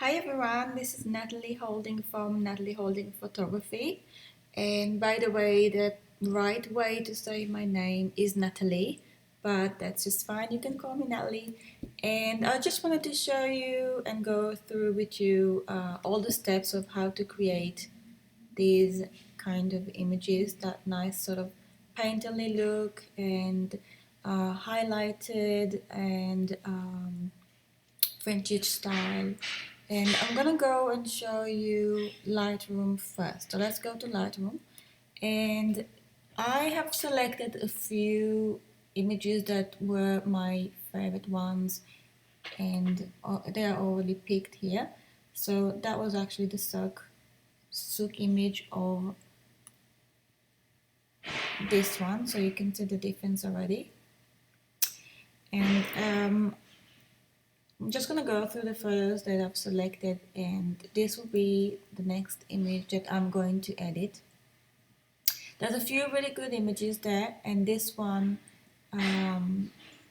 Hi everyone, this is Natalie Houlding from Natalie Houlding Photography. And by the way, the right way to say my name is Natalie, but that's just fine. You can call me Natalie. And I just wanted to show you and go through with you all the steps of how to create these kind of images, that nice sort of painterly look and highlighted and vintage style. And I'm gonna go and show you Lightroom first. So let's go to Lightroom, and I have selected a few images that were my favorite ones, and they are already picked here. So that was actually the Sook image of this one, so you can see the difference already. And I'm just gonna go through the photos that I've selected, and this will be the next image that I'm going to edit. There's a few really good images there, and this one,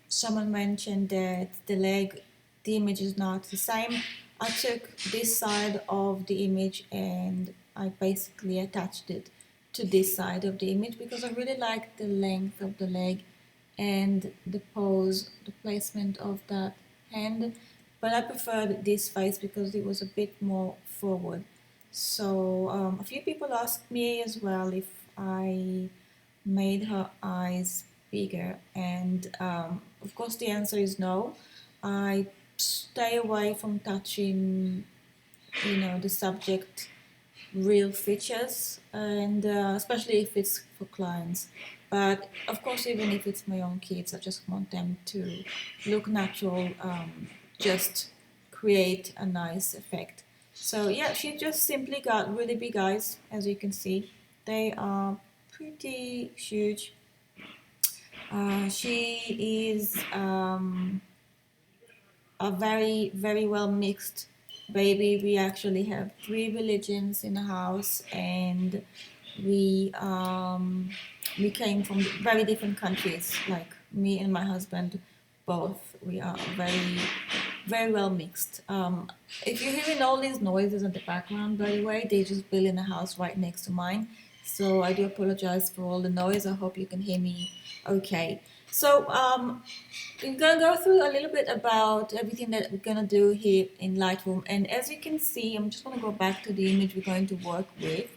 someone mentioned that the image is not the same. I took this side of the image and I basically attached it to this side of the image because I really like the length of the leg and the pose, the placement of that hand, but I preferred this face because it was a bit more forward. So a few people asked me as well if I made her eyes bigger, and of course the answer is no. I stay away from touching, the subject real features, and especially if it's for clients. But of course, even if it's my own kids, I just want them to look natural, just create a nice effect. So yeah, she just simply got really big eyes, as you can see. They are pretty huge. She is a very, very well mixed baby. We actually have three religions in the house, and we um, we came from very different countries. Like me and my husband, both we are very, very well mixed. If you're hearing all these noises in the background, by the way, they just built in a house right next to mine. So I do apologize for all the noise. I hope you can hear me okay. So I'm gonna go through a little bit about everything that we're gonna do here in Lightroom. And as you can see, I'm just gonna go back to the image we're going to work with.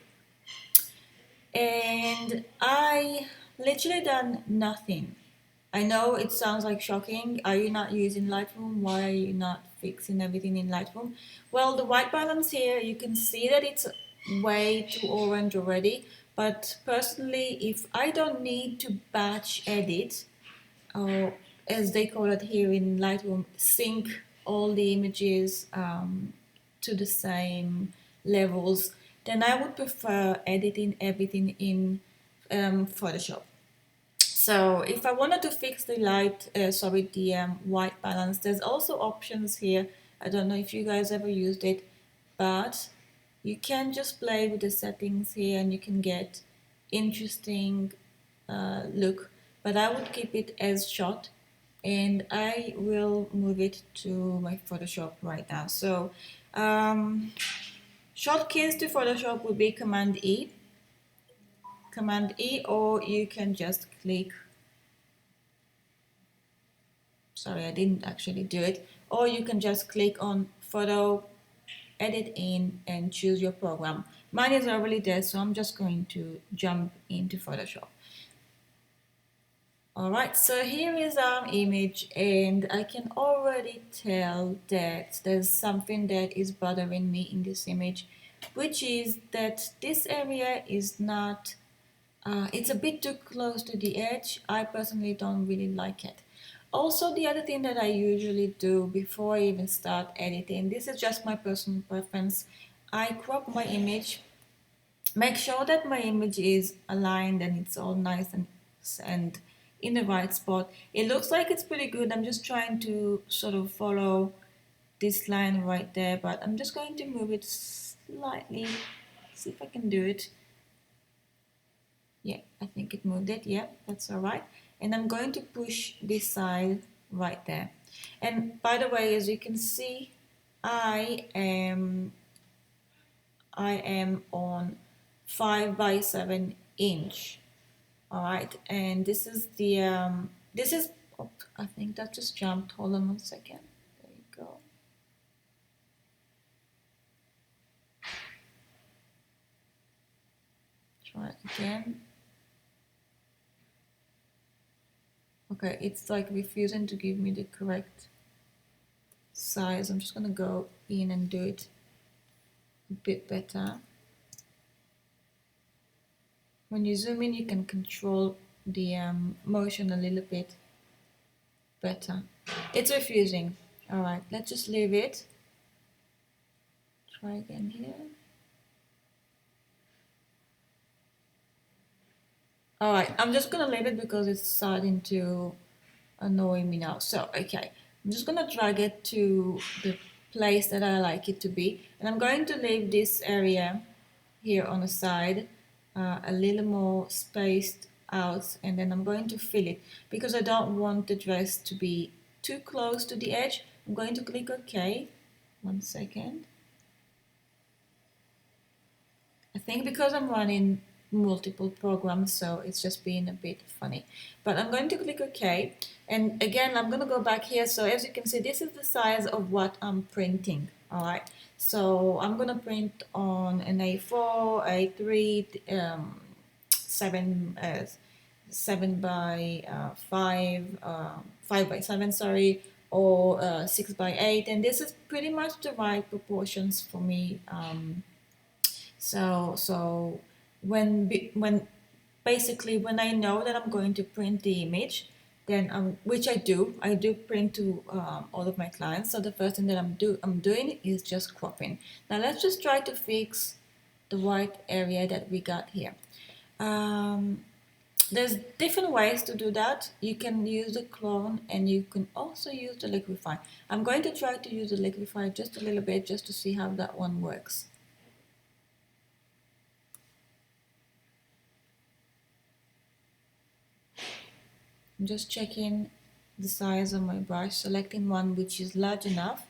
And I literally done nothing. I know it sounds like shocking. Are you not using Lightroom? Why are you not fixing everything in Lightroom? Well, the white balance here, you can see that it's way too orange already. But personally, if I don't need to batch edit, or as they call it here in Lightroom, sync all the images to the same levels, then I would prefer editing everything in Photoshop. So if I wanted to fix the white balance, there's also options here. I don't know if you guys ever used it, but you can just play with the settings here and you can get interesting look. But I would keep it as shot, and I will move it to my Photoshop right now. So shortcuts to Photoshop would be Command E, or you can just click. Sorry, I didn't actually do it. Or you can just click on Photo, Edit in, and choose your program. Mine is already there, so I'm just going to jump into Photoshop. Alright, so here is our image, and I can already tell that there's something that is bothering me in this image, which is that this area is not, it's a bit too close to the edge. I personally don't really like it. Also, the other thing that I usually do before I even start editing, this is just my personal preference, I crop my image, make sure that my image is aligned and it's all nice and in the right spot. It looks like it's pretty good. I'm just trying to sort of follow this line right there, but I'm just going to move it slightly, see if I can do it. Yeah, I think it moved it. Yeah, that's all right. And I'm going to push this side right there. And by the way, as you can see, I am on 5 by 7 inch. All right, and this is the this is, oh, I think that just jumped. Hold on 1 second. There you go. Try it again. Okay, it's like refusing to give me the correct size. I'm just gonna go in and do it a bit better. When you zoom in, you can control the motion a little bit better. It's refusing. All right, let's just leave it. Try again here. All right, I'm just gonna leave it because it's starting to annoy me now. So, okay, I'm just gonna drag it to the place that I like it to be, and I'm going to leave this area here on the side a little more spaced out, and then I'm going to fill it because I don't want the dress to be too close to the edge. I'm going to click OK. 1 second. I think because I'm running multiple programs, so it's just being a bit funny. But I'm going to click OK. And again, I'm going to go back here. So as you can see, this is the size of what I'm printing. All right. So I'm going to print on an A4, A3, 7 by 5, 5 by 7, sorry, or 6 by 8. And this is pretty much the right proportions for me. So when basically when I know that I'm going to print the image, then which I do print to all of my clients. So the first thing that I'm doing is just cropping. Now let's just try to fix the white area that we got here. There's different ways to do that. You can use the clone and you can also use the liquify. I'm going to try to use the liquify just a little bit just to see how that one works. I'm just checking the size of my brush, selecting one which is large enough,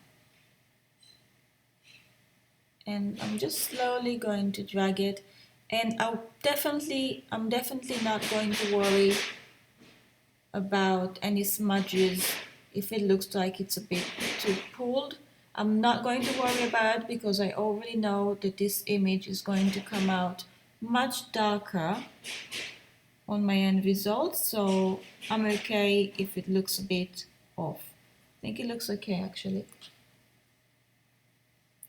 and I'm just slowly going to drag it. And I'm definitely not going to worry about any smudges if it looks like it's a bit too pulled. I'm not going to worry about it because I already know that this image is going to come out much darker on my end result, so I'm okay if it looks a bit off. I think it looks okay actually.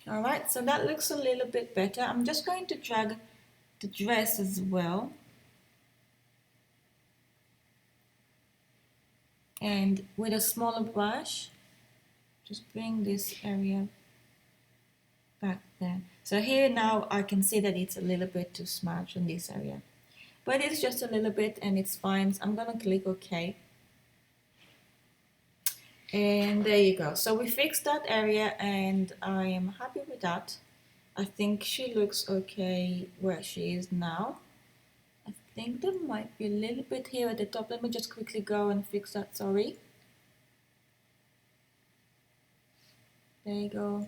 Alright, so that looks a little bit better. I'm just going to drag the dress as well. And with a smaller brush, just bring this area back there. So here now I can see that it's a little bit too smudged in this area. But it's just a little bit and it's fine. So I'm gonna click OK. And there you go. So we fixed that area and I am happy with that. I think she looks okay where she is now. I think there might be a little bit here at the top. Let me just quickly go and fix that, sorry. There you go.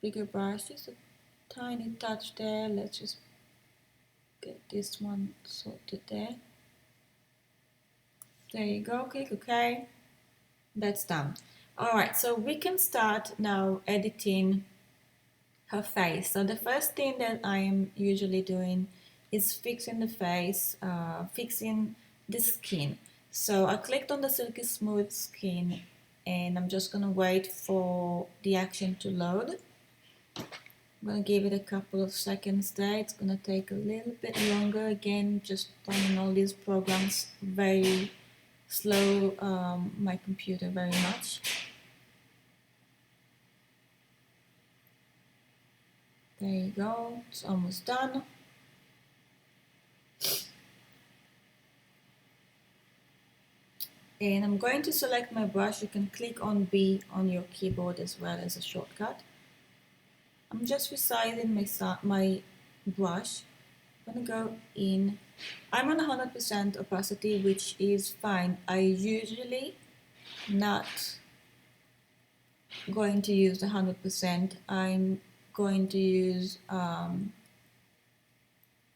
Bigger brush, just a tiny touch there. Let's just get this one sorted there. There you go, click OK. That's done. Alright, so we can start now editing her face. So the first thing that I am usually doing is fixing the face, fixing the skin. So I clicked on the silky smooth skin and I'm just gonna wait for the action to load. I'm gonna give it a couple of seconds there. It's gonna take a little bit longer. Again, just running all these programs very slow, my computer very much. There you go, it's almost done. And I'm going to select my brush. You can click on B on your keyboard as well as a shortcut. I'm just resizing my brush. I'm gonna go in. I'm on 100% opacity, which is fine. I usually not going to use the 100%. I'm going to use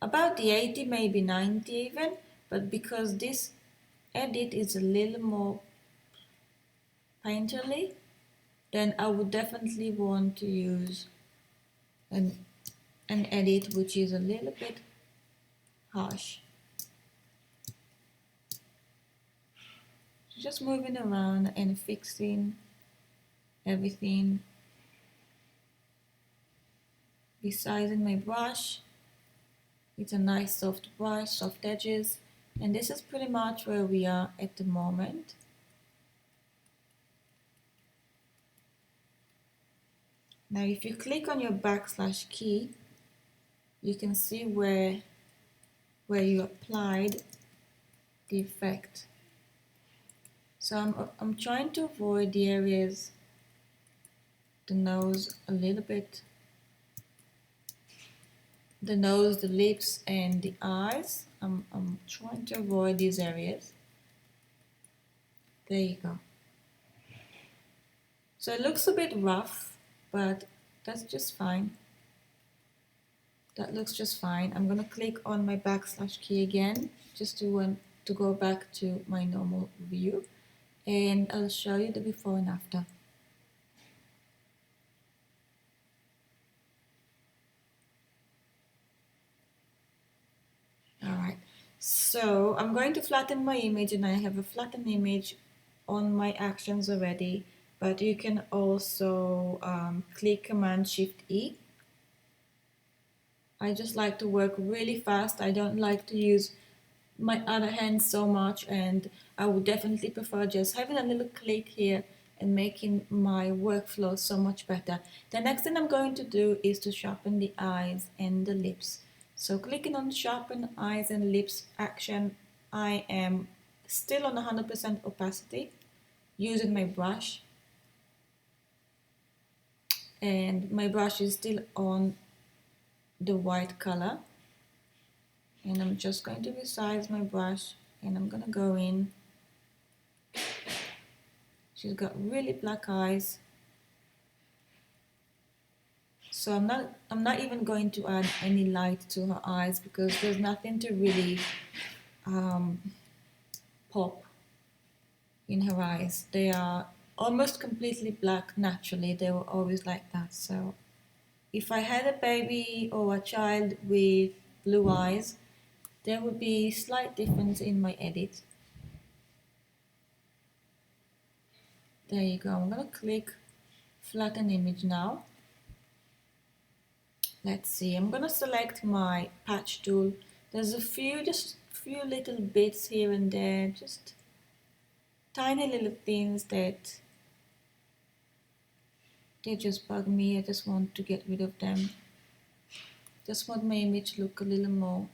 about the 80, maybe 90 even, but because this edit is a little more painterly, then I would definitely want to use an edit which is a little bit harsh. Just moving around and fixing everything, resizing my brush. It's a nice soft brush, soft edges, and this is pretty much where we are at the moment. Now if you click on your backslash key, you can see where you applied the effect. So I'm trying to avoid the areas, the nose a little bit, the nose, the lips and the eyes. I'm trying to avoid these areas. There you go. So it looks a bit rough, but that's just fine. That looks just fine. I'm gonna click on my backslash key again, just to go back to my normal view, and I'll show you the before and after. Alright, so I'm going to flatten my image, and I have a flattened image on my actions already, but you can also click Command Shift E. I just like to work really fast. I don't like to use my other hand so much, and I would definitely prefer just having a little click here and making my workflow so much better. The next thing I'm going to do is to sharpen the eyes and the lips. So clicking on sharpen eyes and lips action, I am still on 100% opacity using my brush, and my brush is still on the white color, and I'm just going to resize my brush, and I'm gonna go in. She's got really black eyes, so I'm not even going to add any light to her eyes because there's nothing to really pop in her eyes. They are almost completely black naturally. They were always like that. So if I had a baby or a child with blue eyes, there would be slight difference in my edit. There you go. I'm gonna click flatten image now. Let's see, I'm gonna select my patch tool. There's just a few little bits here and there, just tiny little things that they just bug me. I just want to get rid of them. Just want my image to look a little more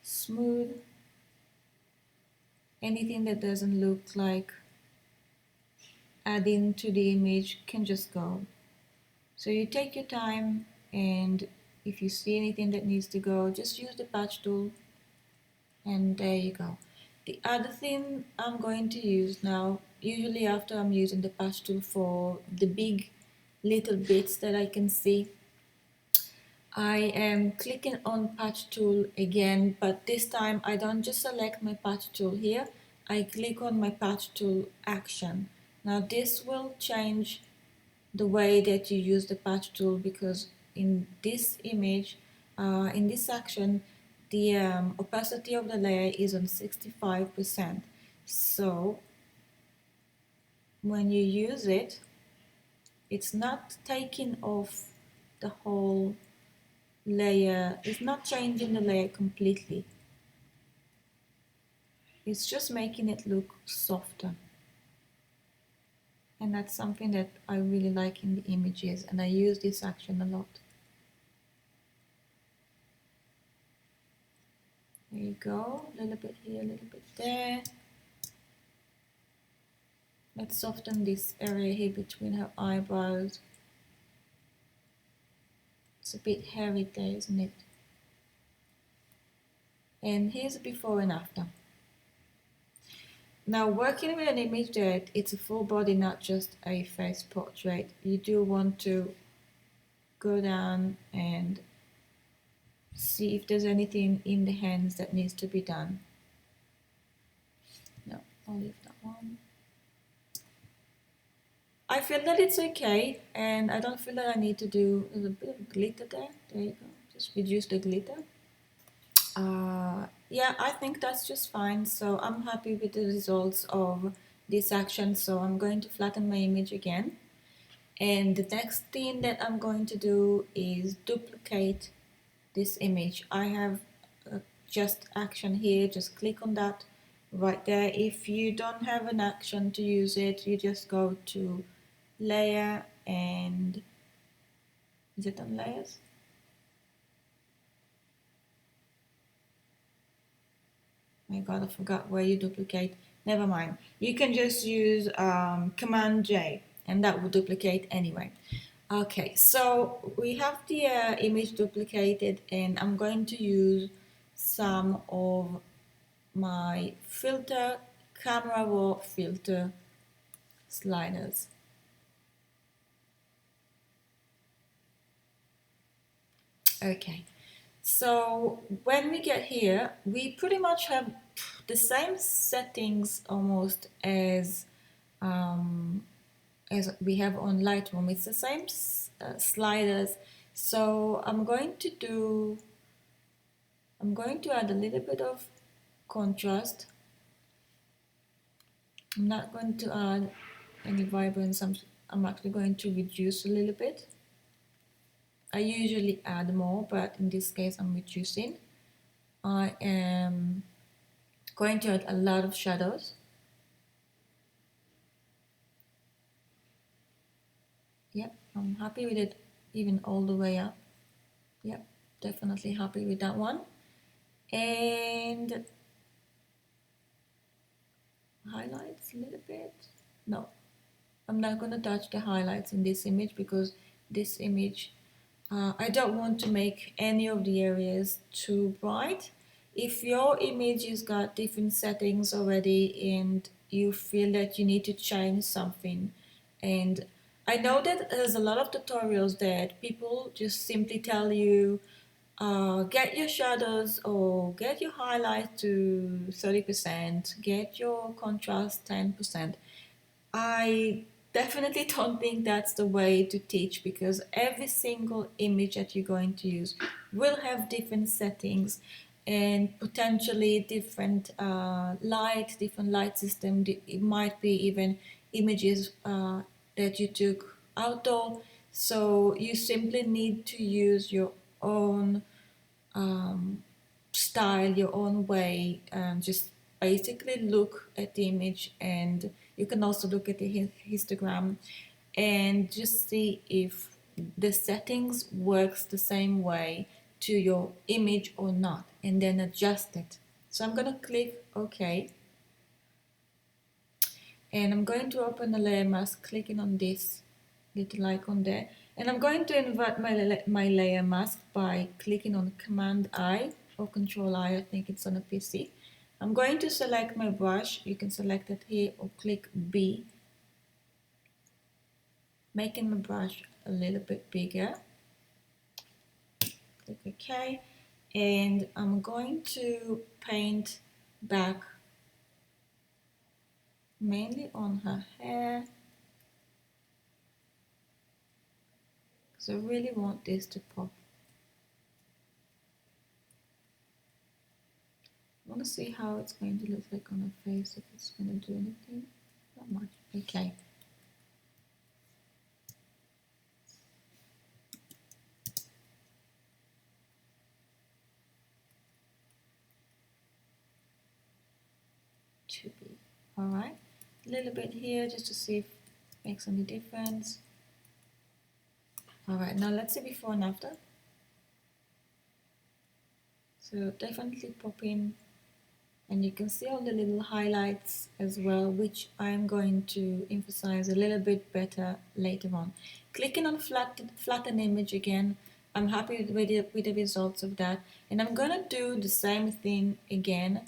smooth. Anything that doesn't look like adding to the image can just go. So you take your time, and if you see anything that needs to go, just use the patch tool, and there you go. The other thing I'm going to use now, usually after I'm using the patch tool for the big little bits that I can see, I am clicking on patch tool again, but this time I don't just select my patch tool here, I click on my patch tool action. Now this will change the way that you use the patch tool, because in this image, in this action, the opacity of the layer is on 65%. So when you use it, it's not taking off the whole layer, it's not changing the layer completely. It's just making it look softer. And that's something that I really like in the images, and I use this action a lot. There you go, a little bit here, a little bit there. Let's soften this area here between her eyebrows. It's a bit hairy there, isn't it? And here's a before and after. Now, working with an image that it's a full body, not just a face portrait, you do want to go down and see if there's anything in the hands that needs to be done. No, I'll leave that one. I feel that it's okay, and I don't feel that I need to do a bit of glitter there. There you go. Just reduce the glitter. Yeah, I think that's just fine. So I'm happy with the results of this action. So I'm going to flatten my image again. And the next thing that I'm going to do is duplicate this image. I have just action here. Just click on that right there. If you don't have an action to use it, you just go to layer and is it on layers? My God, I forgot where you duplicate. Never mind. You can just use Command J and that will duplicate anyway. Okay, so we have the image duplicated and I'm going to use some of my filter, camera raw filter sliders. Okay, so when we get here, we pretty much have the same settings almost as we have on Lightroom. It's the same sliders. So I'm going to add a little bit of contrast. I'm not going to add any vibrance. I'm actually going to reduce a little bit. I usually add more, but in this case I'm reducing. I am going to add a lot of shadows. Yep, I'm happy with it even all the way up. Yep, definitely happy with that one. And highlights a little bit. No, I'm not going to touch the highlights in this image because this image, I don't want to make any of the areas too bright. If your image has got different settings already and you feel that you need to change something, and I know that there's a lot of tutorials that people just simply tell you get your shadows or get your highlight to 30%, get your contrast 10%. I definitely don't think that's the way to teach because every single image that you're going to use will have different settings and potentially different different light system. It might be even images that you took outdoor. So you simply need to use your own style, your own way, and just basically look at the image. And you can also look at the histogram and just see if the settings works the same way to your image or not, and then adjust it. So I'm going to click OK, and I'm going to open the layer mask, clicking on this little icon there, and I'm going to invert my layer mask by clicking on Command I or Control I think it's on a PC. I'm going to select my brush. You can select it here or click B, making my brush a little bit bigger. Click OK, and I'm going to paint back mainly on her hair because I really want this to pop. I want to see how it's going to look like on her face, if it's going to do anything. Not much. Okay. To be. Alright. A little bit here just to see if it makes any difference. Alright, now let's see before and after. So definitely pop in, and you can see all the little highlights as well, which I'm going to emphasize a little bit better later on. Clicking on flatten image again, I'm happy with the results of that, and I'm gonna do the same thing again.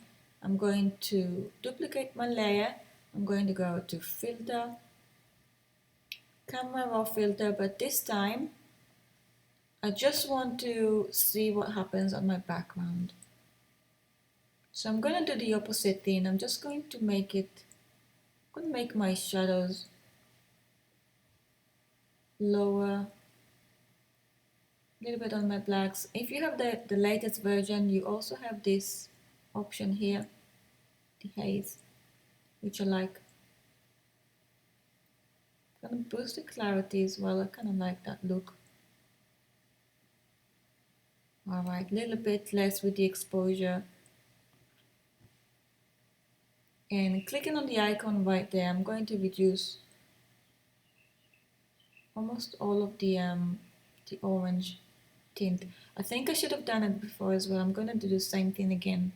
I'm going to duplicate my layer. I'm going to go to filter, camera raw filter, but this time I just want to see what happens on my background. So I'm going to do the opposite thing. I'm just going to make my shadows lower, a little bit on my blacks. If you have the latest version, you also have this option here, the haze, which I like. I'm going to boost the clarity as well. I kind of like that look. Alright, a little bit less with the exposure. And clicking on the icon right there, I'm going to reduce almost all of the orange tint. I think I should have done it before as well. I'm going to do the same thing again.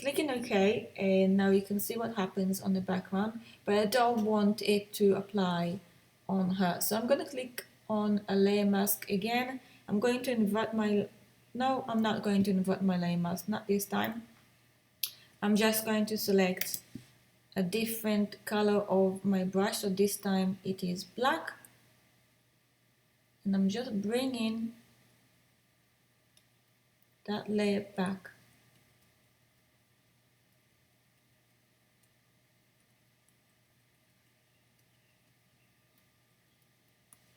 Clicking OK, and now you can see what happens on the background, but I don't want it to apply on her. So I'm going to click on a layer mask again. I'm going to invert my, no, I'm not going to invert my layer mask, not this time. I'm just going to select a different color of my brush, so this time it is black, and I'm just bringing that layer back.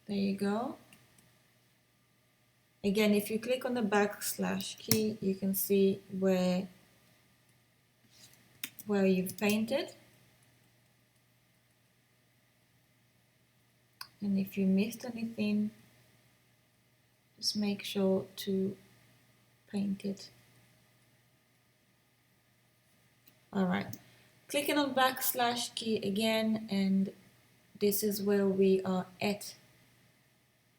There you go. Again, if you click on the backslash key, you can see where you've painted. And if you missed anything, just make sure to paint it. Alright, clicking on backslash key again, and this is where we are at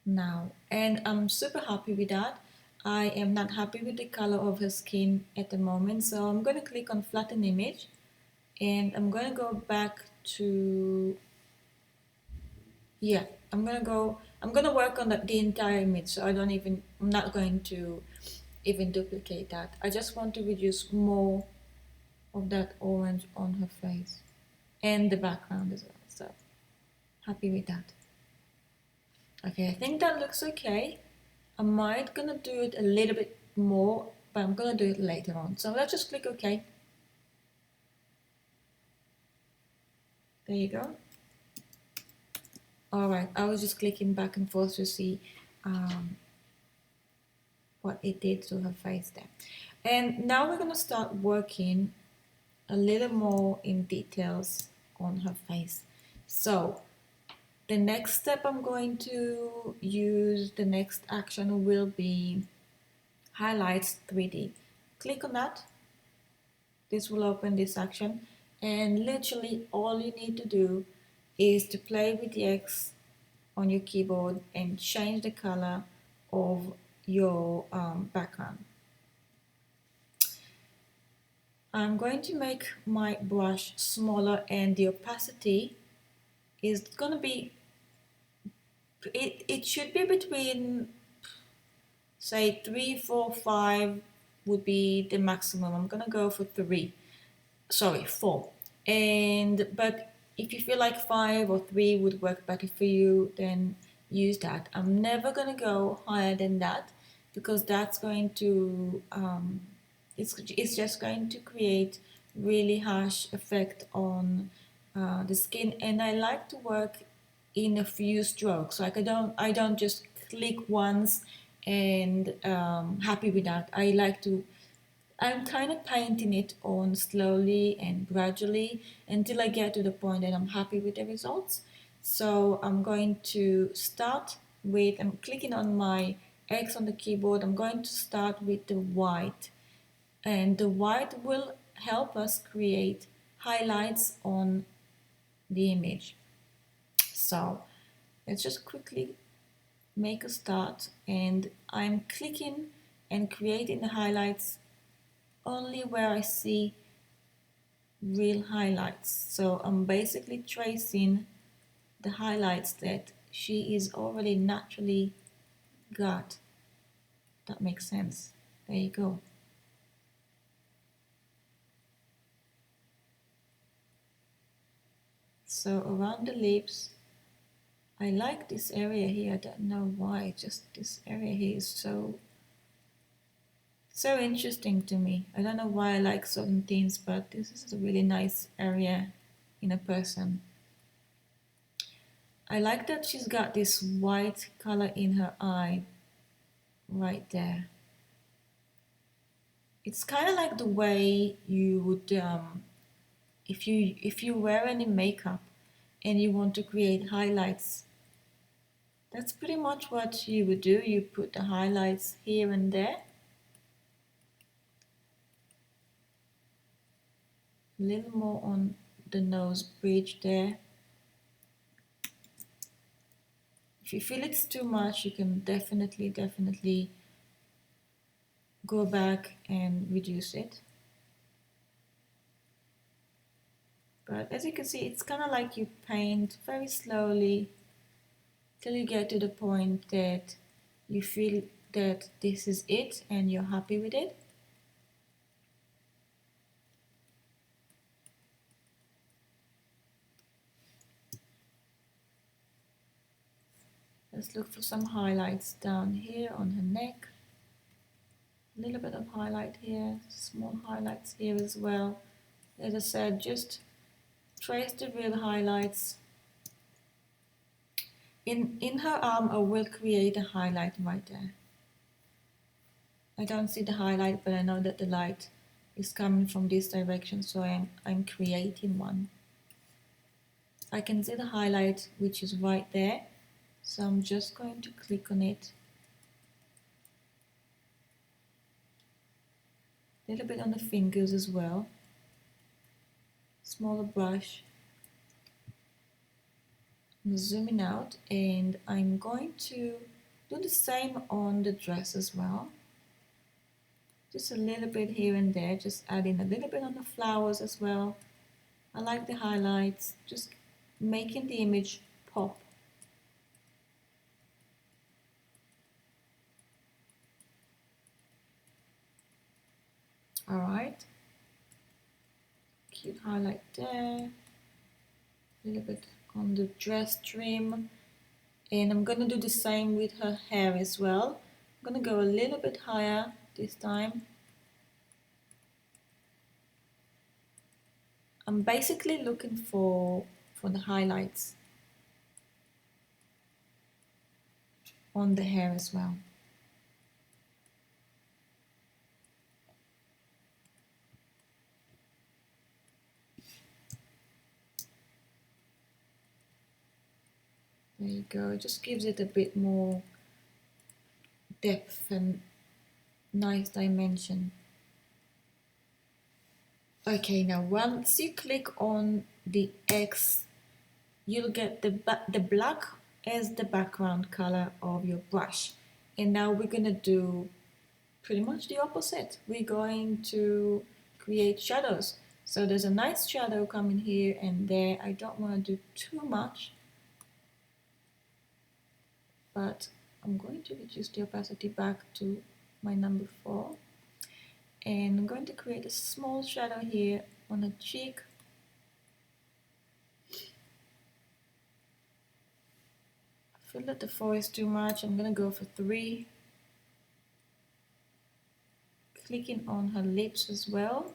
now, and I'm super happy with that. I am not happy with the color of her skin at the moment, so I'm going to click on flatten image, and I'm going to go back to, yeah, I'm going to work on the entire image, so I'm not going to even duplicate that. I just want to reduce more of that orange on her face and the background as well, so happy with that. Okay, I think that looks okay. I might gonna do it a little bit more, but I'm gonna do it later on. So let's just click OK. There you go. Alright, I was just clicking back and forth to see what it did to her face there. And now we're gonna start working a little more in details on her face. So the next step I'm going to use, the next action will be highlights 3D. Click on that. This will open this action, and literally all you need to do is to play with the X on your keyboard and change the color of your background. I'm going to make my brush smaller, and the opacity is going to be, it should be between, say, 3, 4, 5 would be the maximum. I'm going to go for 4. But if you feel like 5 or 3 would work better for you, then use that. I'm never going to go higher than that, because that's going to it's just going to create really harsh effect on the skin. And I like to work in a few strokes. Like I don't just click once and happy with that. I'm kind of painting it on slowly and gradually until I get to the point that I'm happy with the results. So I'm going to start with, I'm clicking on my X on the keyboard. I'm going to start with the white, and the white will help us create highlights on the image. So let's just quickly make a start, and I'm clicking and creating the highlights only where I see real highlights. So I'm basically tracing the highlights that she is already naturally got. That makes sense. There you go. So around the lips, I like this area here. I don't know why, just this area here is so interesting to me. I don't know why I like certain things, but this is a really nice area in a person. I like that she's got this white color in her eye right there. It's kind of like the way you would if you wear any makeup and you want to create highlights. That's pretty much what you would do. You put the highlights here and there. A little more on the nose bridge there. If you feel it's too much, you can definitely go back and reduce it. But as you can see, it's kind of like you paint very slowly till you get to the point that you feel that this is it and you're happy with it. Let's look for some highlights down here on her neck. A little bit of highlight here, small highlights here as well. As I said, just trace the real highlights. In her arm, I will create a highlight right there. I don't see the highlight, but I know that the light is coming from this direction, so I'm creating one. I can see the highlight, which is right there, so I'm just going to click on it. A little bit on the fingers as well. Smaller brush. I'm zooming out, and I'm going to do the same on the dress as well. Just a little bit here and there, just adding a little bit on the flowers as well. I like the highlights, just making the image pop. Alright, cute highlight there, a little bit on the dress trim, and I'm gonna do the same with her hair as well. I'm gonna go a little bit higher this time. I'm basically looking for the highlights on the hair as well. There you go, it just gives it a bit more depth and nice dimension. Okay, now once you click on the X, you'll get the black as the background color of your brush. And now we're gonna do pretty much the opposite. We're going to create shadows. So there's a nice shadow coming here and there. I don't want to do too much, but I'm going to reduce the opacity back to my number 4. And I'm going to create a small shadow here on the cheek. I feel that the 4 is too much. I'm going to go for 3. Clicking on her lips as well.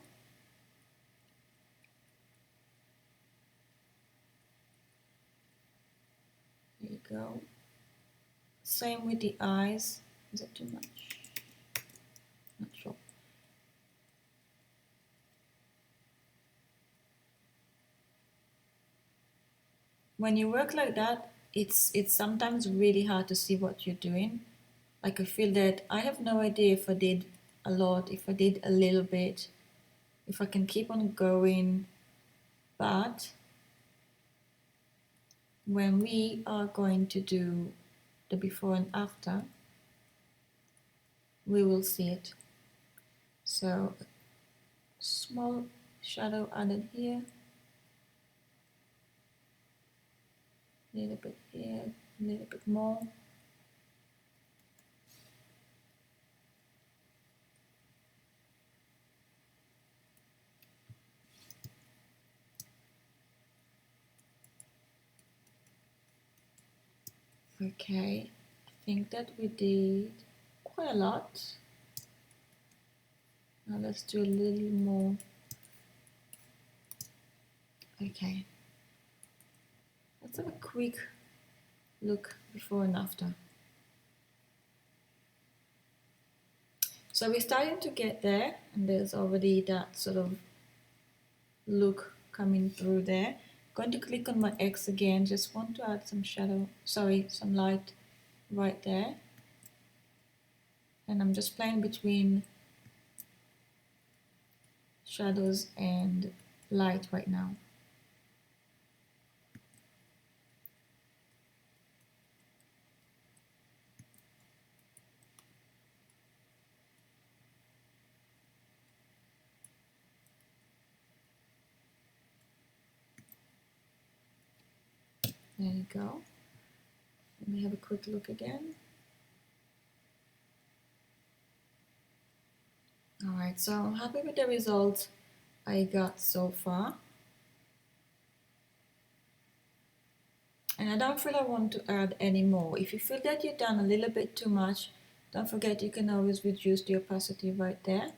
There you go. Same with the eyes. Is that too much? Not sure. When you work like that, it's sometimes really hard to see what you're doing. Like I feel that I have no idea if I did a lot, if I did a little bit, if I can keep on going, but when we are going to do the before and after, we will see it. So small shadow added here. A little bit here, a little bit more. Okay, I think that we did quite a lot. Now let's do a little more. Okay, let's have a quick look before and after. So we're starting to get there, and there's already that sort of look coming through there. Going to click on my X again, just want to add some shadow, sorry, some light right there. And I'm just playing between shadows and light right now. There you go. Let me have a quick look again. Alright, so I'm happy with the result I got so far. And I don't feel I want to add any more. If you feel that you've done a little bit too much, don't forget you can always reduce the opacity right there.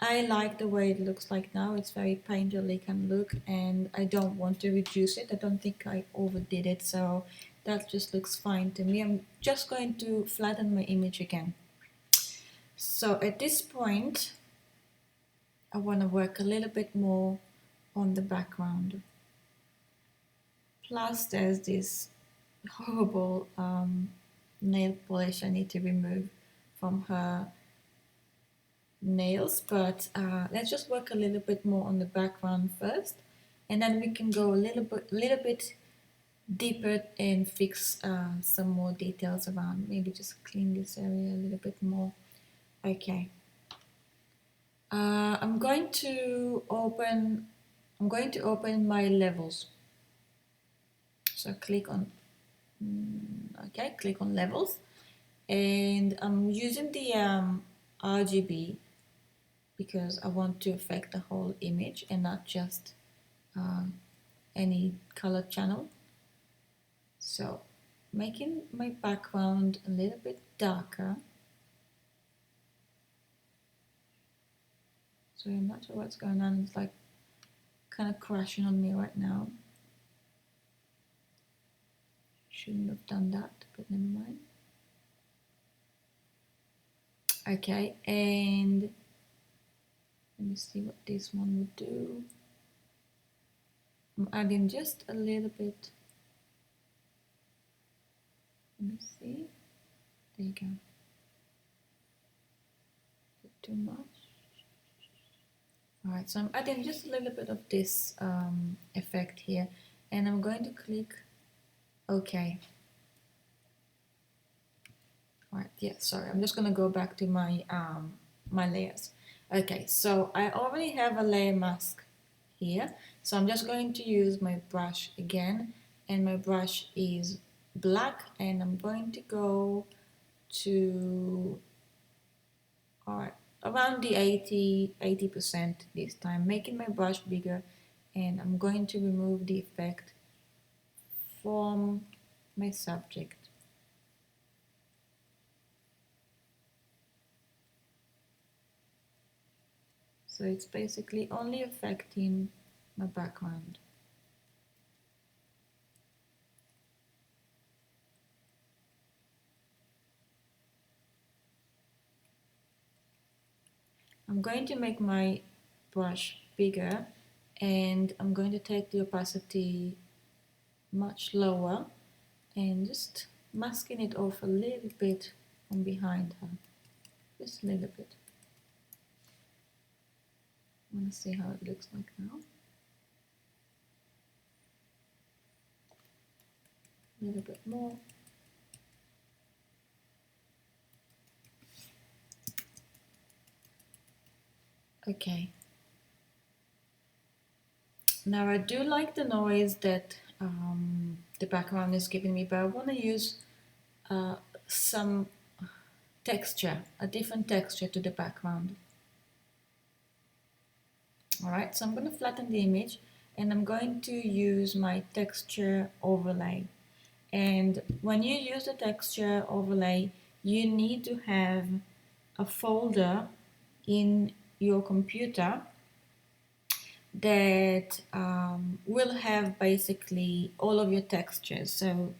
I like the way it looks like now. It's very painterly can look, and I don't want to reduce it. I don't think I overdid it, so that just looks fine to me. I'm just going to flatten my image again. So at this point, I want to work a little bit more on the background. Plus there's this horrible nail polish I need to remove from her nails, but let's just work a little bit more on the background first, and then we can go a little bit deeper and fix some more details around. Maybe just clean this area a little bit more. Okay. I'm going to open my levels. So click on click on levels, and I'm using the RGB because I want to affect the whole image and not just any color channel. So making my background a little bit darker. So I'm not sure what's going on. It's like kind of crashing on me right now. Shouldn't have done that, but never mind. Okay, and let me see what this one would do. I'm adding just a little bit. Let me see. There you go. Too much. Alright, so I'm adding just a little bit of this effect here, and I'm going to click OK. Alright, yeah, sorry, I'm just going to go back to my my layers. Okay, so I already have a layer mask here, so I'm just going to use my brush again, and my brush is black, and I'm going to go to around the 80% this time, making my brush bigger, and I'm going to remove the effect from my subject. So it's basically only affecting my background. I'm going to make my brush bigger, and I'm going to take the opacity much lower and just masking it off a little bit from behind her, just a little bit. I want to see how it looks like now. A little bit more. Okay. Now I do like the noise that the background is giving me, but I want to use some texture, a different texture to the background. Alright, so I'm going to flatten the image, and I'm going to use my texture overlay. And when you use the texture overlay, you need to have a folder in your computer that will have basically all of your textures. So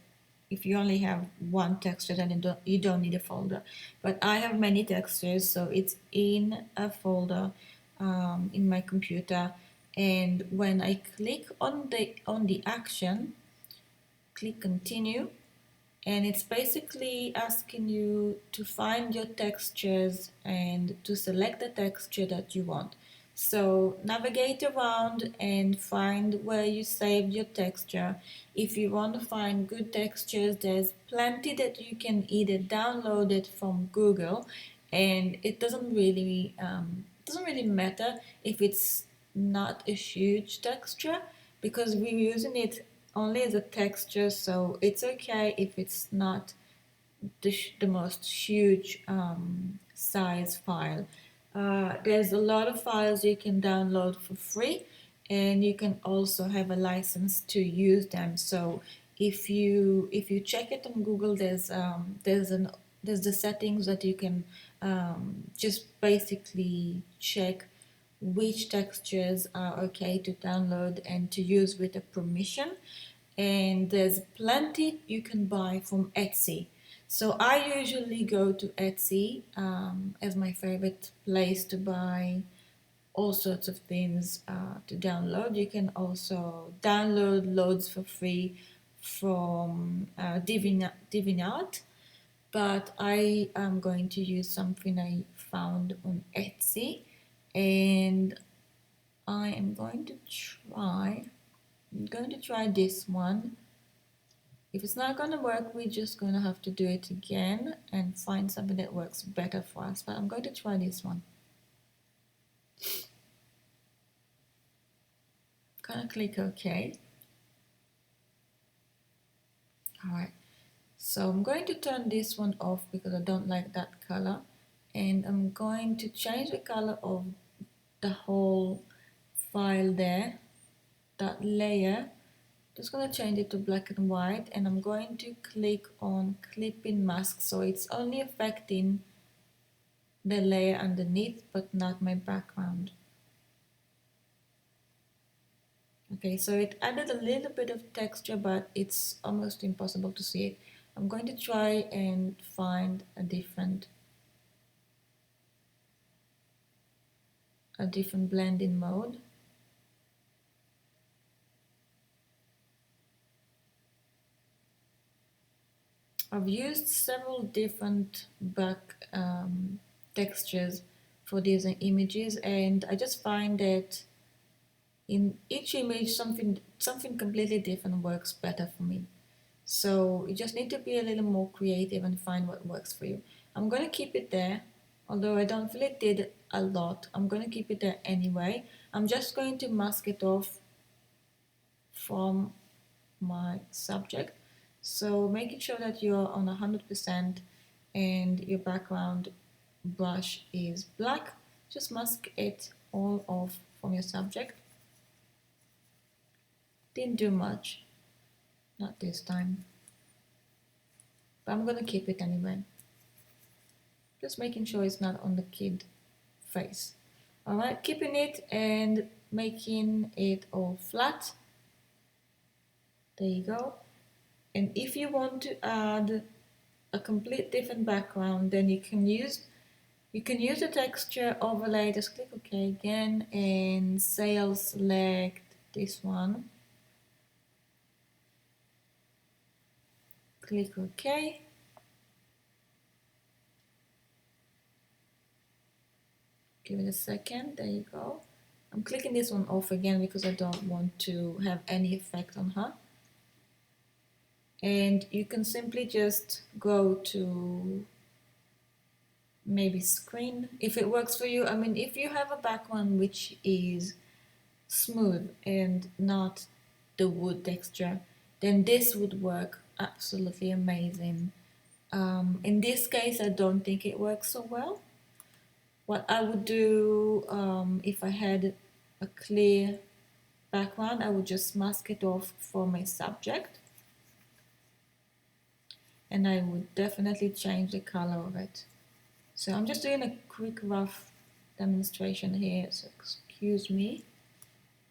if you only have one texture, then you don't need a folder. But I have many textures, so it's in a folder in my computer. And when I click on the action, click continue, and it's basically asking you to find your textures and to select the texture that you want. So navigate around and find where you saved your texture. If you want to find good textures, there's plenty that you can either download it from Google, and it doesn't really matter if it's not a huge texture, because we're using it only as a texture, so it's okay if it's not the most huge size file. There's a lot of files you can download for free, and you can also have a license to use them. So if you check it on Google, there's the settings that you can just basically check which textures are okay to download and to use with a permission. And there's plenty you can buy from Etsy. So I usually go to Etsy as my favorite place to buy all sorts of things to download. You can also download loads for free from DeviantArt, but I am going to use something I found on Etsy, and I am going to try. I'm going to try this one. If it's not going to work, we're just going to have to do it again and find something that works better for us. But I'm going to try this one. I'm going to click OK. Alright, so I'm going to turn this one off because I don't like that color. And I'm going to change the color of the whole file there, that layer. Just going to change it to black and white, and I'm going to click on clipping mask, so it's only affecting the layer underneath but not my background. Okay, so it added a little bit of texture, but it's almost impossible to see it. I'm going to try and find a different blending mode. I've used several different back textures for these images, and I just find that in each image something completely different works better for me. So you just need to be a little more creative and find what works for you. I'm going to keep it there, although I don't feel it did a lot. I'm going to keep it there anyway. I'm just going to mask it off from my subject. So making sure that you're on 100% and your background brush is black, just mask it all off from your subject. Didn't do much, not this time, but I'm gonna keep it anyway. Just making sure it's not on the kid face. Alright, keeping it and making it all flat. There you go. And if you want to add a complete different background, then you can use the texture overlay. Just click OK again, and say I'll select this one. Click OK. Give it a second. There you go. I'm clicking this one off again because I don't want to have any effect on her. And you can simply just go to maybe screen if it works for you. I mean, if you have a background which is smooth and not the wood texture, then this would work absolutely amazing. In this case, I don't think it works so well. What I would do if I had a clear background, I would just mask it off for my subject. and I would definitely change the color of it. So I'm just doing a quick rough demonstration here, so excuse me.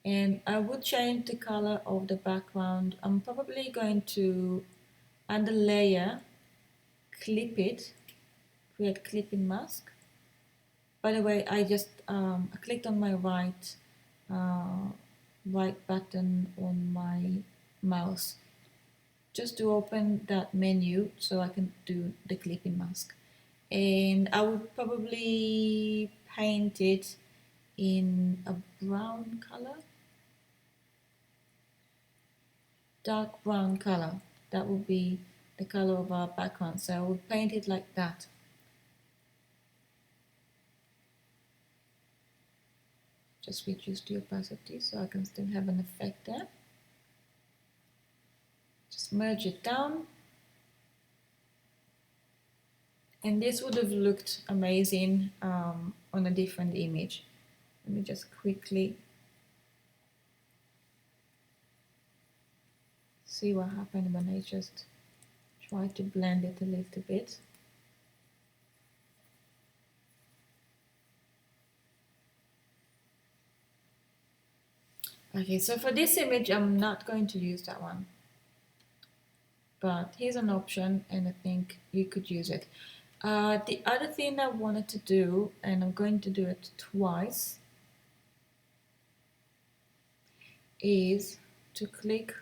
And I would change the color of the background. I'm probably going to add a layer, clip it, create clipping mask. By the way, I just I clicked on my right button on my mouse just to open that menu so I can do the clipping mask. And I would probably paint it in a brown color, dark brown color. That would be the color of our background. So I would paint it like that. Just reduce the opacity so I can still have an effect there. Just merge it down. And this would have looked amazing on a different image. Let me just quickly see what happened when I just try to blend it a little bit. Okay, so for this image, I'm not going to use that one. But here's an option, and I think you could use it. The other thing I wanted to do, and I'm going to do it twice, is to click,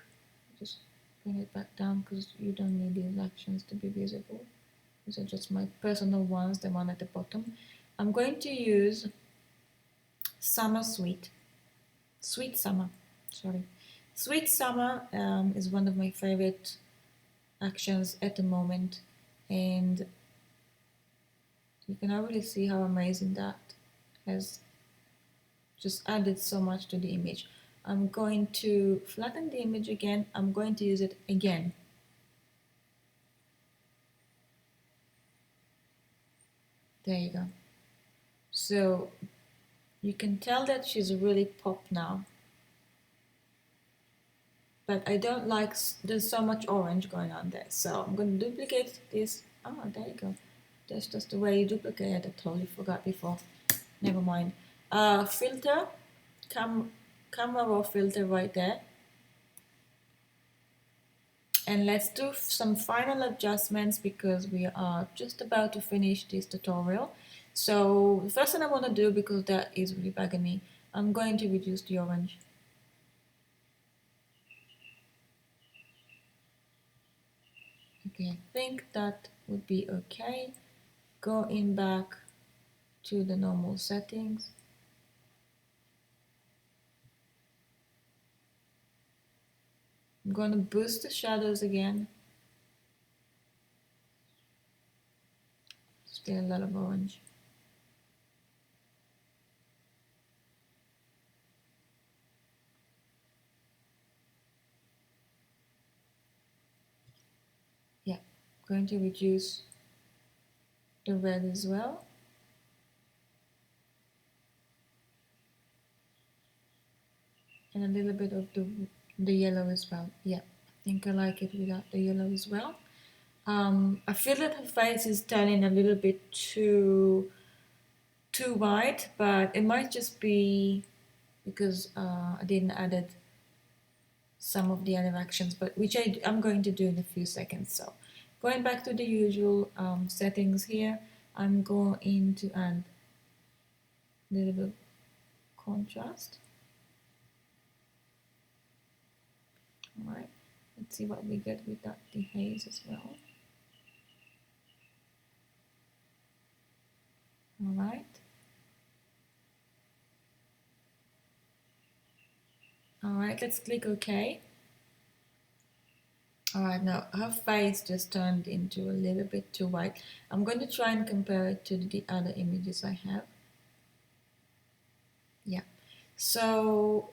just bring it back down because you don't need these actions to be visible. These are just my personal ones, the one at the bottom. I'm going to use Summer Sweet Summer, sorry. Sweet Summer is one of my favorite actions at the moment, and you can already see how amazing that has just added so much to the image. I'm going to flatten the image again. I'm going to use it again. There you go. So you can tell that she's really popped now. But I don't like, there's so much orange going on there. So I'm going to duplicate this. Oh, there you go. That's just the way you duplicate it. I totally forgot before. Never mind. Filter, camera raw filter right there. And let's do some final adjustments because we are just about to finish this tutorial. So the first thing I want to do, because that is really bugging me, I'm going to reduce the orange. Okay, I think that would be okay. Go in back to the normal settings. I'm going to boost the shadows again. Still a lot of orange. Yeah, going to reduce the red as well. And a little bit of the yellow as well. Yeah, I think I like it without the yellow as well. I feel that her face is turning a little bit too white, but it might just be because I didn't added some of the other actions, but which I'm going to do in a few seconds. So going back to the usual settings here, I'm going to add a little bit of contrast. All right, let's see what we get with that, the haze as well. All right. All right, let's click OK. All right, now her face just turned into a little bit too white. I'm going to try and compare it to the other images I have. Yeah, so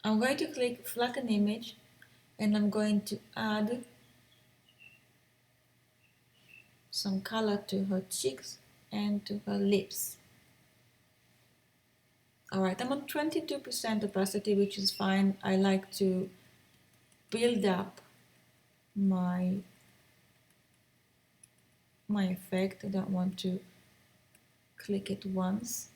I'm going to click flatten image and I'm going to add some color to her cheeks and to her lips. All right, I'm on 22% opacity, which is fine. I like to build up my effect. I don't want to click it once.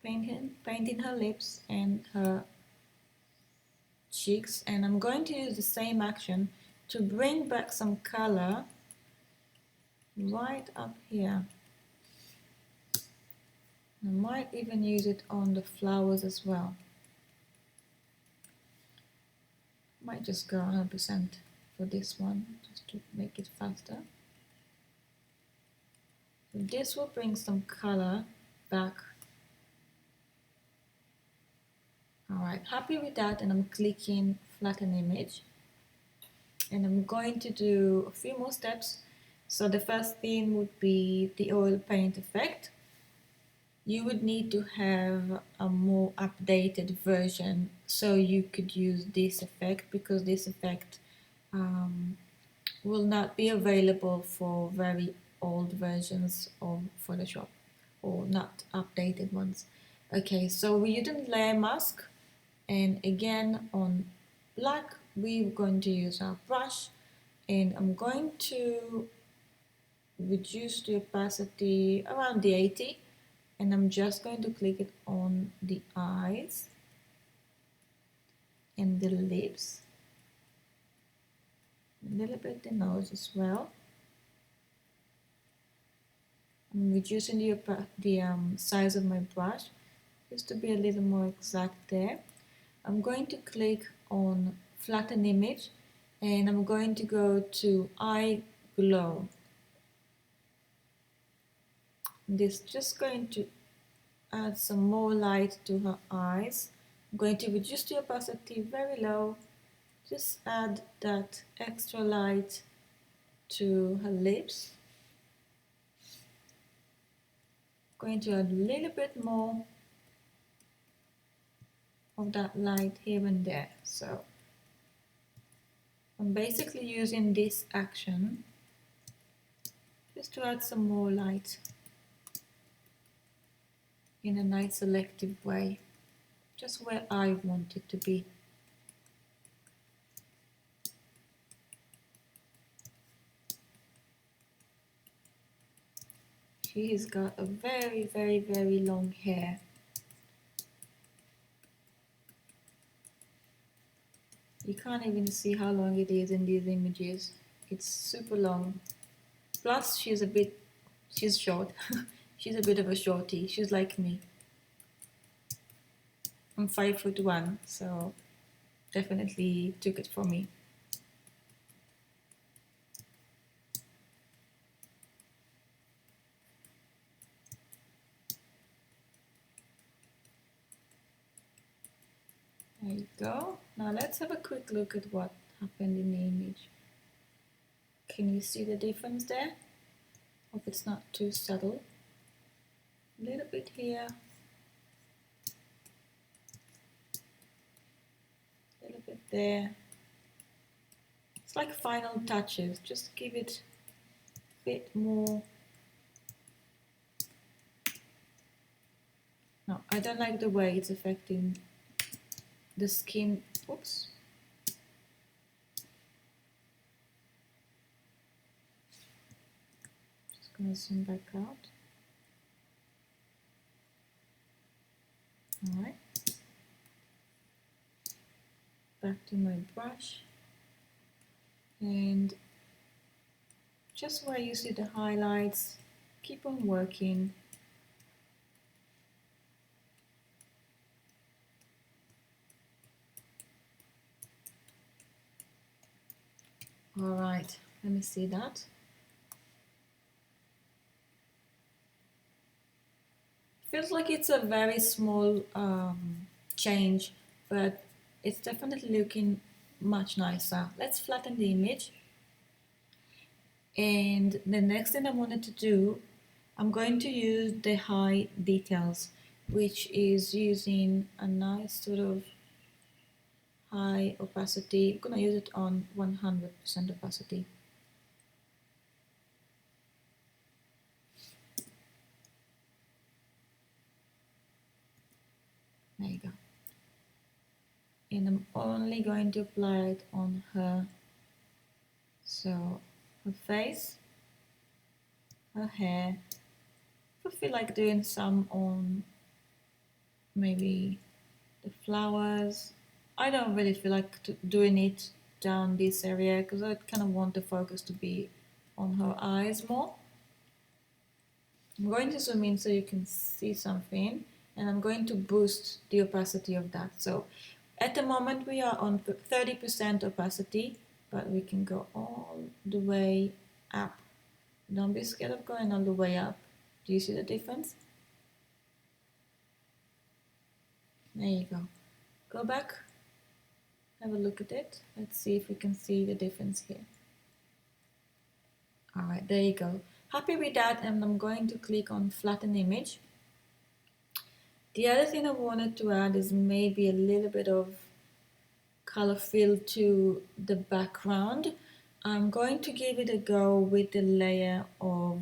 Painting her lips and her cheeks, and I'm going to use the same action to bring back some color right up here. I might even use it on the flowers as well. Might just go 100% for this one just to make it faster. So this will bring some color back. Alright, happy with that, and I'm clicking flatten image, and I'm going to do a few more steps. So the first thing would be the oil paint effect. You would need to have a more updated version so you could use this effect, because this effect will not be available for very old versions of Photoshop, or not updated ones. Okay, so we're using layer mask, and again on black we're going to use our brush, and I'm going to reduce the opacity around the 80, and I'm just going to click it on the eyes and the lips, a little bit the nose as well. I'm reducing the size of my brush just to be a little more exact there. I'm going to click on flatten image, and I'm going to go to eye glow. This is just going to add some more light to her eyes. I'm going to reduce the opacity very low, just add that extra light to her lips. Going to add a little bit more of that light here and there. So I'm basically using this action just to add some more light in a nice selective way, just where I want it to be. She has got a very, very, very long hair. You can't even see how long it is in these images. It's super long. Plus she's short. She's a bit of a shorty. She's like me. I'm 5'1", so definitely took it from me. There you go. Now let's have a quick look at what happened in the image. Can you see the difference there? Hope it's not too subtle. A little bit here. A little bit there. It's like final touches. Just give it a bit more. No, I don't like the way it's affecting the skin. Oops. Just gonna zoom back out. Alright. Back to my brush. And just where you see the highlights, keep on working. Alright, let me see that. Feels like it's a very small change, but it's definitely looking much nicer. Let's flatten the image. And the next thing I wanted to do, I'm going to use the high details, which is using a nice sort of high opacity. I'm going to use it on 100% opacity. There you go. and I'm only going to apply it on her. So her face, her hair. If I feel like doing some on maybe the flowers, I don't really feel like doing it down this area because I kind of want the focus to be on her eyes more. I'm going to zoom in so you can see something, and I'm going to boost the opacity of that. So at the moment we are on 30% opacity, but we can go all the way up. Don't be scared of going all the way up. Do you see the difference? There you go. Go back, have a look at it. Let's see if we can see the difference here. All right, there you go. Happy with that, and I'm going to click on flatten image. The other thing I wanted to add is maybe a little bit of color fill to the background. I'm going to give it a go with the layer of,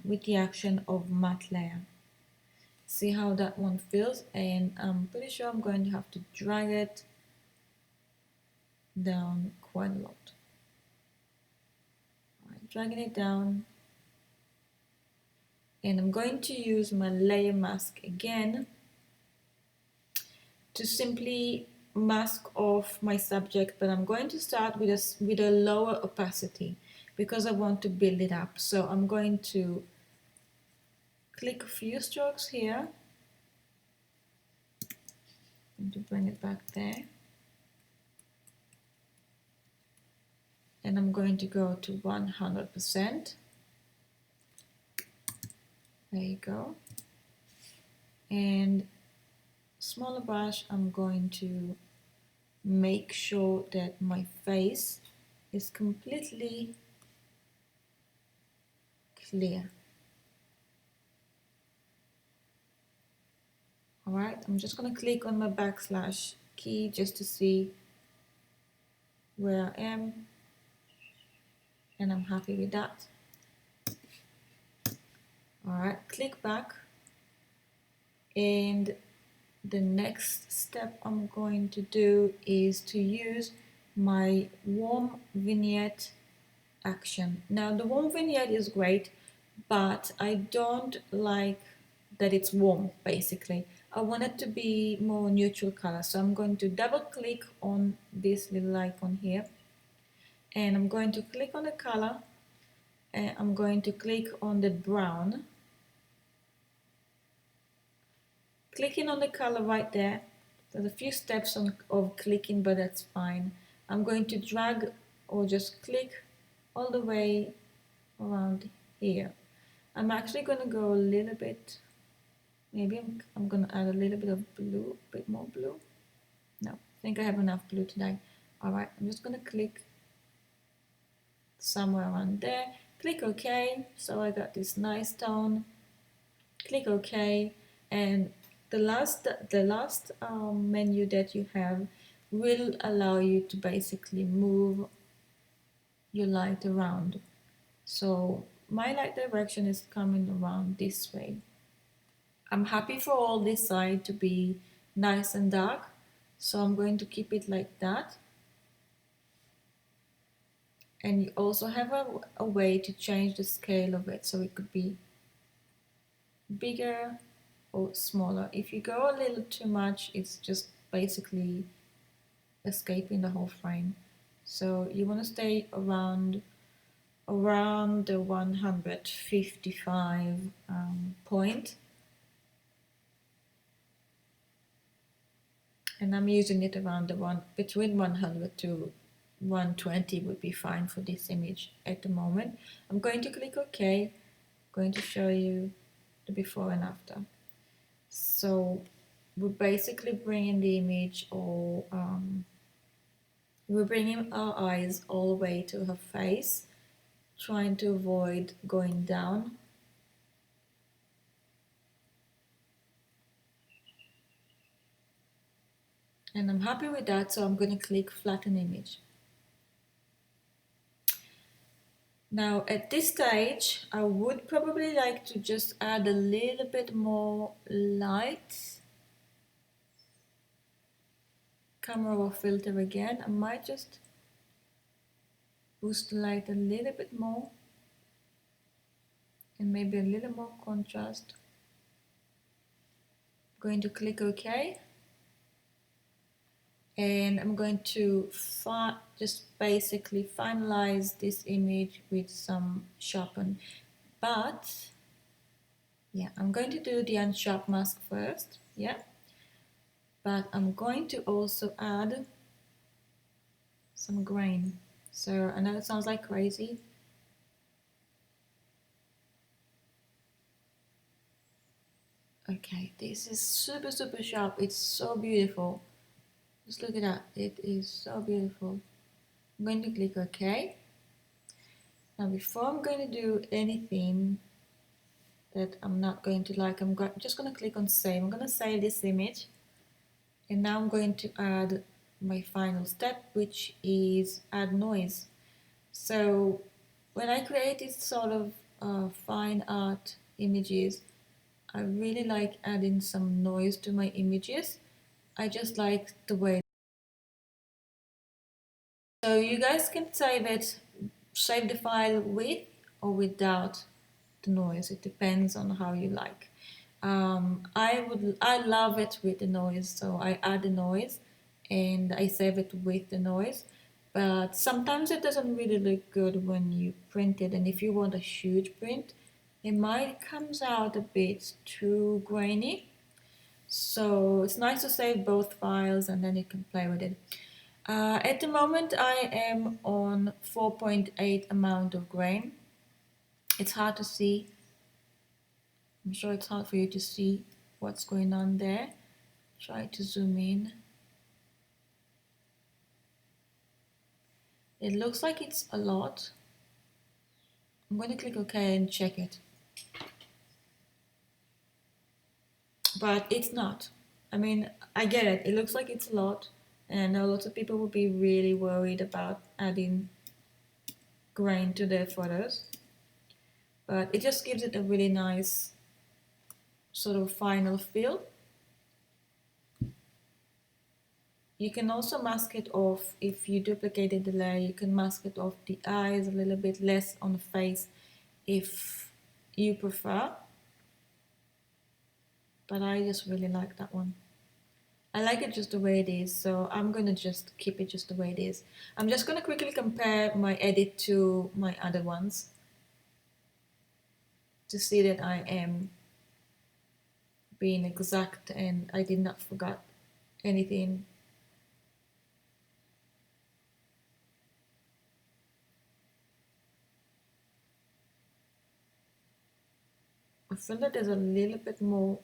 with the action of matte layer. See how that one feels, and I'm pretty sure I'm going to have to drag it down quite a lot. Right, dragging it down, and I'm going to use my layer mask again to simply mask off my subject, but I'm going to start with a lower opacity because I want to build it up. So I'm going to click a few strokes here and to bring it back there, and I'm going to go to 100%. There you go. And smaller brush, I'm going to make sure that my face is completely clear. Alright, I'm just going to click on my backslash key just to see where I am, and I'm happy with that. Alright, click back, and the next step I'm going to do is to use my warm vignette action. Now the warm vignette is great, but I don't like that it's warm. Basically I want it to be more neutral color, so I'm going to double click on this little icon here, and I'm going to click on the color, and I'm going to click on the brown. Clicking on the color right there, there's a few steps of clicking, but that's fine. I'm going to drag or just click all the way around here. I'm actually going to go a little bit, maybe I'm going to add a little bit of blue, a bit more blue. No, I think I have enough blue today. Alright, I'm just going to click somewhere around there. Click OK, so I got this nice tone. Click OK, and the last menu that you have will allow you to basically move your light around. So my light direction is coming around this way. I'm happy for all this side to be nice and dark, so I'm going to keep it like that. And you also have a way to change the scale of it, so it could be bigger or smaller. If you go a little too much, it's just basically escaping the whole frame. So you want to stay around the 155 point, and I'm using it around the between 100 to 120 would be fine for this image at the moment. I'm going to click OK. I'm going to show you the before and after. So we're basically bringing the image, or we're bringing our eyes all the way to her face, trying to avoid going down. And I'm happy with that, so I'm going to click flatten image. Now at this stage, I would probably like to just add a little bit more light, camera raw filter again. I might just boost the light a little bit more and maybe a little more contrast. I'm going to click OK, and I'm going to just basically finalize this image with some sharpen. But yeah, I'm going to do the unsharp mask first. Yeah, but I'm going to also add some grain. So I know it sounds like crazy. Okay, this is super sharp. It's so beautiful. Just look at that. It is so beautiful. I'm going to click OK. Now before I'm going to do anything that I'm not going to like, I'm just going to click on save. I'm going to save this image, and now I'm going to add my final step, which is add noise. So when I create these sort of fine art images, I really like adding some noise to my images. I just like the way. So you guys can save the file with or without the noise. It depends on how you like. I love it with the noise, so I add the noise and I save it with the noise. But sometimes it doesn't really look good when you print it, and if you want a huge print, it might comes out a bit too grainy. So it's nice to save both files and then you can play with it. At the moment I am on 4.8 amount of grain. It's hard to see. I'm sure it's hard for you to see what's going on there. Try to zoom in. It looks like it's a lot. I'm going to click OK and check it. But it's not. I mean, I get it. It looks like it's a lot. And I know lots of people will be really worried about adding grain to their photos. But it just gives it a really nice sort of final feel. You can also mask it off. If you duplicated the layer, you can mask it off the eyes a little bit, less on the face if you prefer. But I just really like that one. I like it just the way it is, so I'm gonna just keep it just the way it is. I'm just gonna quickly compare my edit to my other ones to see that I am being exact and I did not forget anything. I feel that there's a little bit more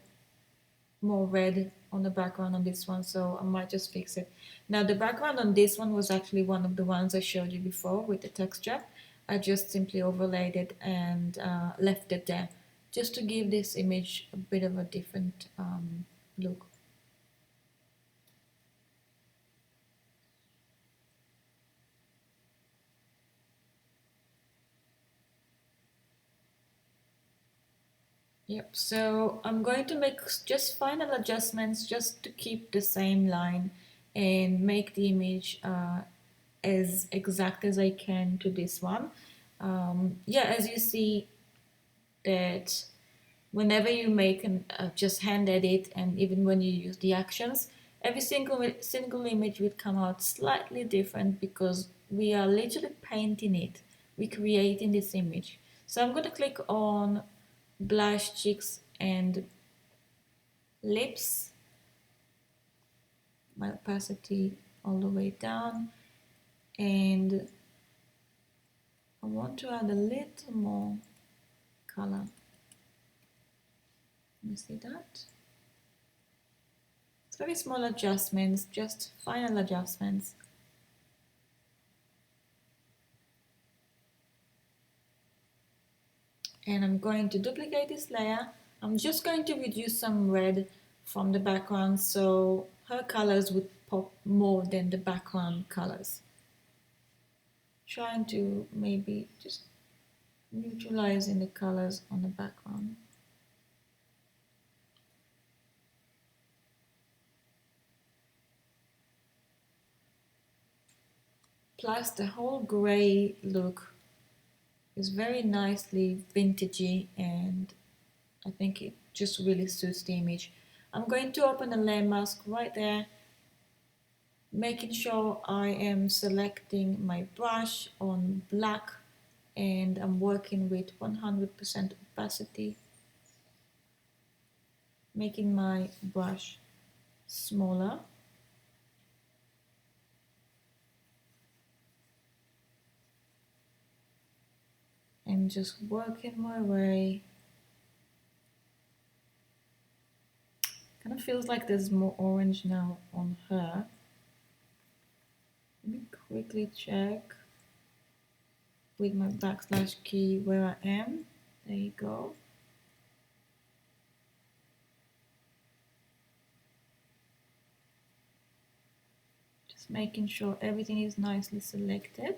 red on the background on this one, so I might just fix it. Now the background on this one was actually one of the ones I showed you before with the texture. I just simply overlaid it and left it there just to give this image a bit of a different look. Yep, so I'm going to make just final adjustments just to keep the same line and make the image as exact as I can to this one. Yeah, as you see that whenever you make an just hand edit, and even when you use the actions, every single image would come out slightly different because we are literally painting it, we're creating this image. So I'm going to click on blush, cheeks and lips, my opacity all the way down, and I want to add a little more color. You see that? It's very small adjustments, just final adjustments. And I'm going to duplicate this layer. I'm just going to reduce some red from the background so her colors would pop more than the background colors. Trying to maybe just neutralizing the colors on the background. Plus the whole grey look is very nicely vintagey, and I think it just really suits the image. I'm going to open a layer mask right there, making sure I am selecting my brush on black, and I'm working with 100% opacity, making my brush smaller. And just working my way. Kind of feels like there's more orange now on her. Let me quickly check with my backslash key where I am. There you go. Just making sure everything is nicely selected.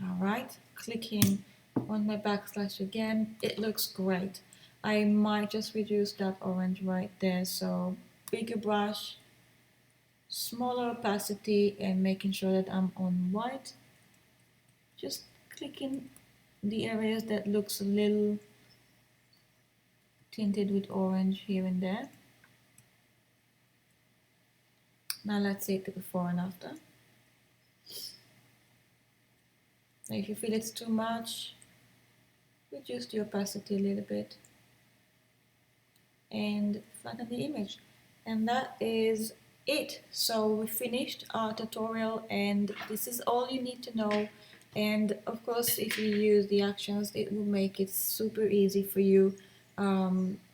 Alright, clicking on my backslash again, it looks great. I might just reduce that orange right there, so bigger brush, smaller opacity, and making sure that I'm on white. Just clicking the areas that looks a little tinted with orange here and there. Now let's see the before and after. If you feel it's too much, reduce the opacity a little bit and flatten the image. And that is it. So we finished our tutorial, and this is all you need to know. And of course, if you use the actions, it will make it super easy for you.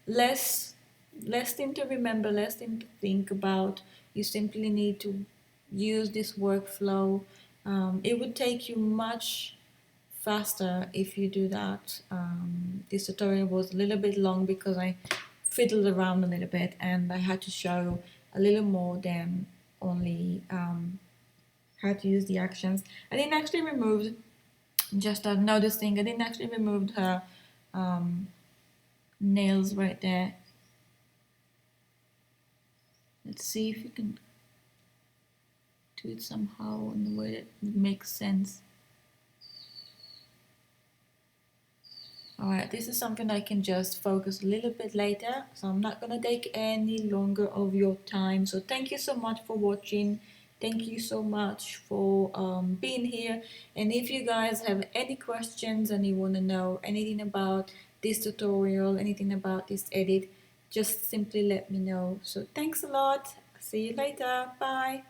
Less thing to remember, less thing to think about. You simply need to use this workflow. It would take you much faster if you do that. This tutorial was a little bit long because I fiddled around a little bit and I had to show a little more than only how to use the actions. I didn't actually remove, just noticing, I didn't actually remove her nails right there. Let's see if you can do it somehow in a way that makes sense. Alright, this is something I can just focus a little bit later, so I'm not gonna take any longer of your time. So thank you so much for watching. Thank you so much for being here. And if you guys have any questions and you want to know anything about this tutorial, anything about this edit, just simply let me know. So thanks a lot. See you later. Bye.